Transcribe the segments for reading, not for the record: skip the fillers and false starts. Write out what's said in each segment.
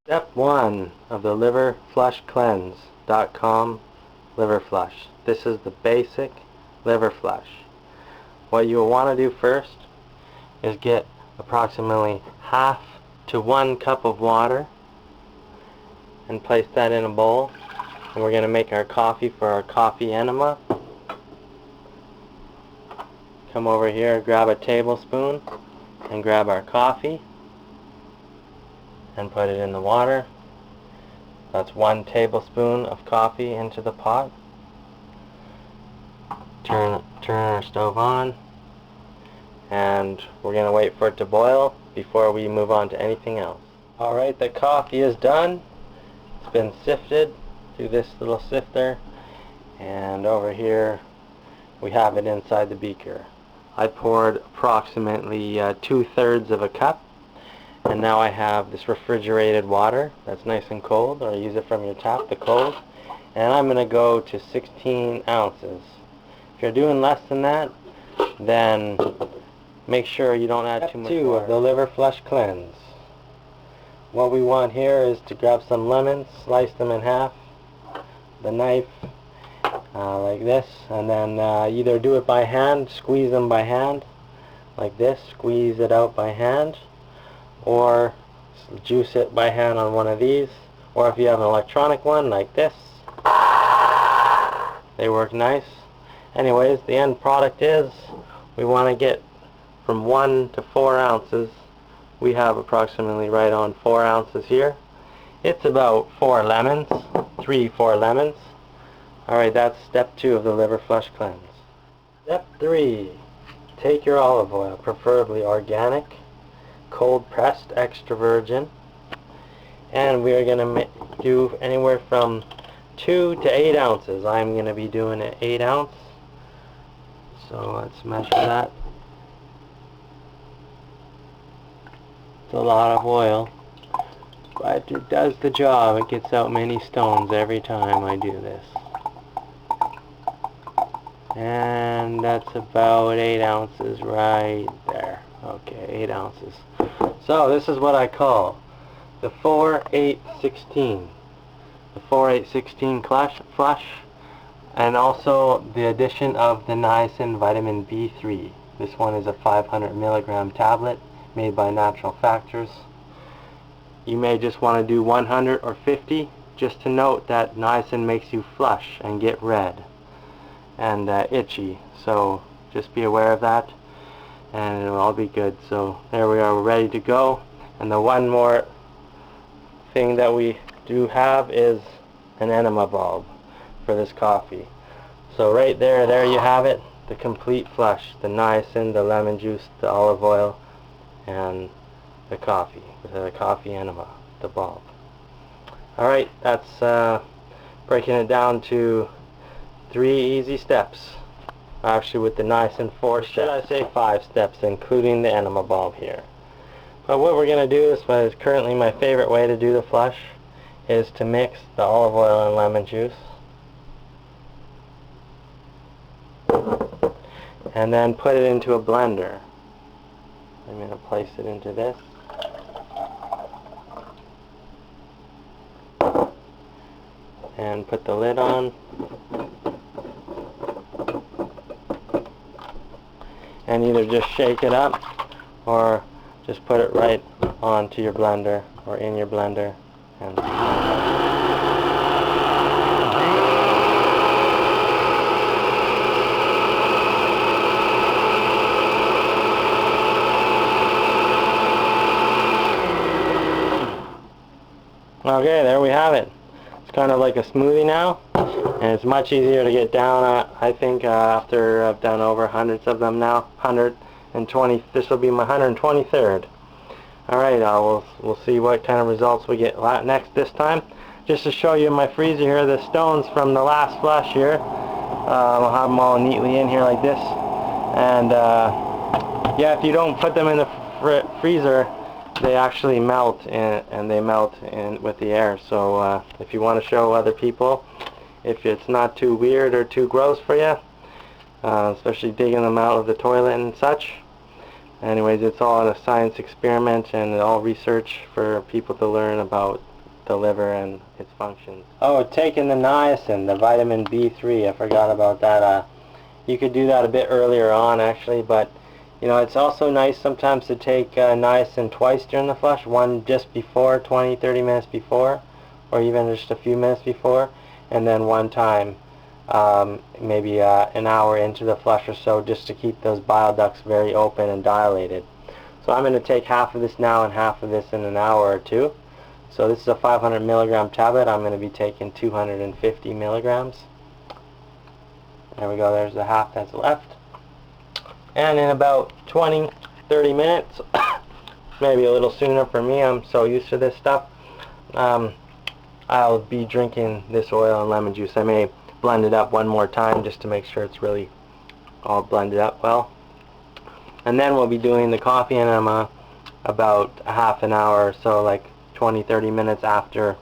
Step 1 of the liverflushcleanse.com liver flush. This is the basic liver flush. What you'll want to do first is get approximately half to 1 cup of water and place that in a bowl. And we're going to make our coffee for our coffee enema. Come over here, grab a tablespoon and grab our coffee and put it in the water. That's 1 tablespoon of coffee into the pot. Turn our stove on, and we're going to wait for it to boil before we move on to anything else. Alright, the coffee is done. It's been sifted through this little sifter, and over here we have it inside the beaker. I poured approximately 2/3 of a cup, and now I have this refrigerated water that's nice and cold, or use it from your tap, the cold, and I'm going to go to 16 ounces. If you're doing less than that, then make sure you don't add too much water. Step 2 of the liver flush cleanse. What we want here is to grab some lemons, slice them in half, the knife, like this, and then either do it by hand, squeeze them by hand, like this, squeeze it out by hand, or juice it by hand on one of these, or if you have an electronic one like this, they work nice. Anyways, the end product is we want to get from 1 to 4 ounces. We have approximately right on 4 ounces here. It's about 4 lemons, 3-4 lemons. Alright, that's step 2 of the liver flush cleanse. Step 3, take your olive oil, preferably organic, cold pressed, extra virgin, and we are going to do anywhere from 2 to 8 ounces. I'm going to be doing an 8 ounce, so let's measure that. It's a lot of oil, but it does the job. It gets out many stones every time I do this. And that's about 8 ounces right there. Okay, 8 ounces. So this is what I call the 4-8-16. The 4-8-16 flush, and also the addition of the niacin vitamin B3. This one is a 500 milligram tablet made by Natural Factors. You may just want to do 100 or 50, just to note that niacin makes you flush and get red and itchy, so just be aware of that, and it'll all be good. So there we are, we're ready to go. And the one more thing that we do have is an enema bulb for this coffee. So right there you have it, the complete flush, the niacin, the lemon juice, the olive oil, and the coffee enema, the bulb. Alright, that's breaking it down to 3 easy steps. Actually, with the niacin 4 steps. Should I say 5 steps, including the enema bulb here. But what we're going to do is what is currently my favorite way to do the flush is to mix the olive oil and lemon juice, and then put it into a blender. I'm going to place it into this. And put the lid on. And either just shake it up or just put it right onto your blender or in your blender. And okay, there we have it. It's kind of like a smoothie now, and it's much easier to get down. I think after I've done over hundreds of them now, 120. This will be my 123rd. All right, we'll see what kind of results we get this time. Just to show you in my freezer here, the stones from the last flush here. I'll have them all neatly in here like this. And yeah, if you don't put them in the freezer, they actually melt, and they melt with the air. So if you want to show other people, if it's not too weird or too gross for you, especially digging them out of the toilet and such. Anyways, it's all a science experiment and all research for people to learn about the liver and its functions. Oh, taking the niacin, the vitamin B3, I forgot about that. You could do that a bit earlier on actually, but you know, it's also nice sometimes to take niacin twice during the flush, one just before, 20-30 minutes before, or even just a few minutes before, and then one time maybe an hour into the flush or so, just to keep those bile ducts very open and dilated. So I'm going to take half of this now and half of this in an hour or two. So this is a 500 milligram tablet. I'm going to be taking 250 milligrams. There we go, there's the half that's left. And in about 20-30 minutes, maybe a little sooner for me, I'm so used to this stuff, I'll be drinking this oil and lemon juice. I may blend it up one more time just to make sure it's really all blended up well. And then we'll be doing the coffee enema about a half an hour or so, like 20-30 minutes after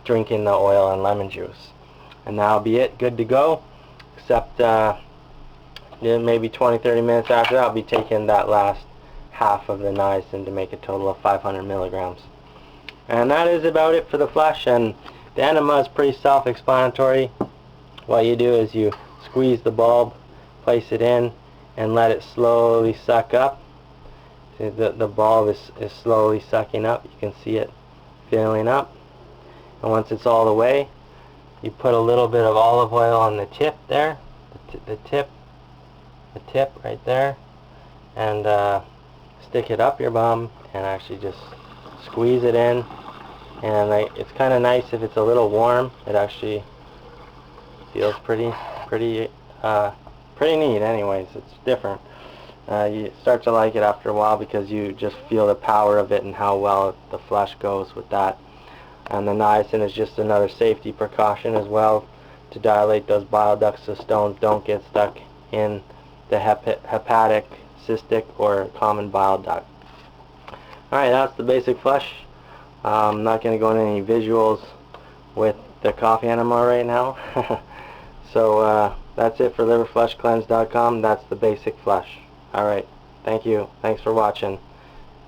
drinking the oil and lemon juice. And that'll be it, good to go, except maybe 20-30 minutes after that I'll be taking that last half of the niacin to make a total of 500 milligrams. And that is about it for the flush, and the enema is pretty self-explanatory. What you do is you squeeze the bulb, place it in, and let it slowly suck up. See, the bulb is slowly sucking up. You can see it filling up. And once it's all the way, you put a little bit of olive oil on the tip there, the tip right there, and stick it up your bum and actually just squeeze it in. And it's kind of nice if it's a little warm. It actually feels pretty neat. Anyways, it's different. You start to like it after a while because you just feel the power of it and how well the flush goes with that. And the niacin is just another safety precaution as well to dilate those bile ducts so stones don't get stuck in the hepatic, cystic, or common bile duct. Alright, that's the basic flush. I'm not going to go into any visuals with the coffee enema right now. So that's it for liverflushcleanse.com. That's the basic flush. Alright, thank you. Thanks for watching.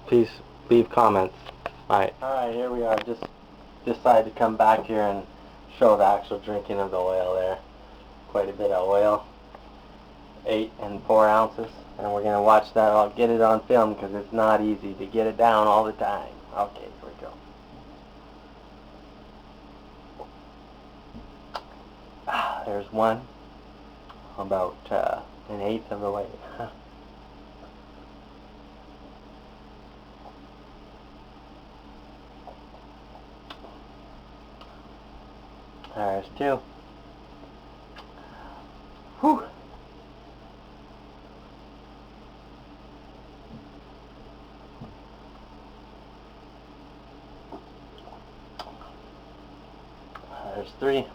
Please leave comments. Alright, here we are. Just decided to come back here and show the actual drinking of the oil there. Quite a bit of oil. 8 and 4 ounces. And we're going to watch that. I'll get it on film because it's not easy to get it down all the time. Okay, here we go. There's one. About an eighth of the way. There's 2. Whew. There's 3. It's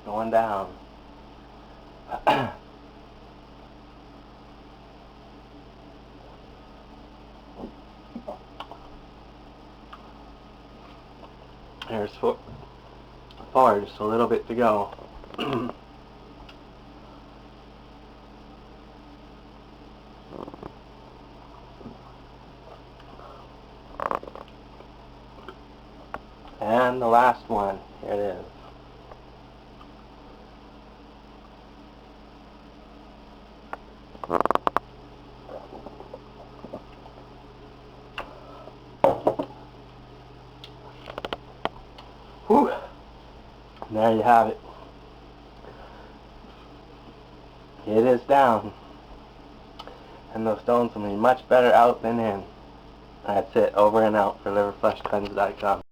going down. There's 4, just a little bit to go. And the last one, here it is. Whew. And there you have it. It is down. And those stones will be much better out than in. That's it. Over and out for liverflushcleanse.com.